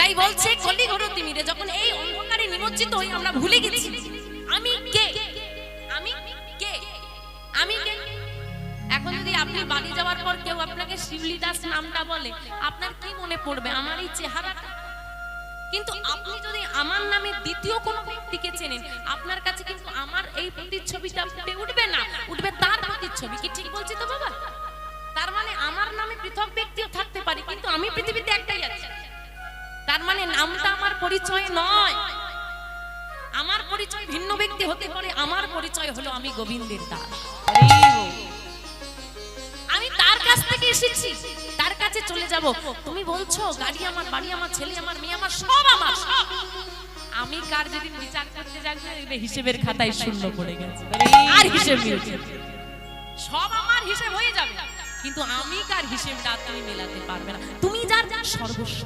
তাই বলছে কলি ঘর তিমিরে যখন এই অন্ধকারে নিমজ্জিত হই আমরা ভুলে গেছি আমি কে, আমি কে, আমি কে। এখন যদি আপনি বাড়ি যাওয়ার পর কেউ আপনাকে শিউলি দাস নামটা বলে আপনার কি মনে পড়বে? আমার এই চেহারাটা। কিন্তু আপনি যদি আমার নামে দ্বিতীয় কোনো ব্যক্তিকে চেনেন আপনার কাছে কিন্তু আমার এই প্রতিচ্ছবিটা উঠবে না, উঠবে তার প্রতিচ্ছবি। কি ঠিক বলছি তো বাবা? তার মানে আমার নামে পৃথক ব্যক্তিও থাকতে পারে কিন্তু আমি পৃথিবীতে একটাই আছি। তার মানে নামটা আমার পরিচয় নয়, আমার পরিচয় ভিন্ন ব্যক্তি হতে পারে, আমার পরিচয় হলো আমি গোবিন্দের দাস। আমি তার কাছ থেকে এসেছি, তার কাছে চলে যাব। তুমি বলছো গাড়ি আমার, বাড়ি আমার, ছেলে আমার, মেয়ে আমার, সব আমার, সব। আমি কার যেদিন বিচার করতে যাচ্ছি না হিসেবের খাতায় শূন্য পড়ে গেছে, আর হিসেব নেই। সব আমার হিসেব হয়ে যাবে কিন্তু আমি কার হিসেবটা তুমি মেলাতে পারবে না। তুমি যার সর্বস্ব।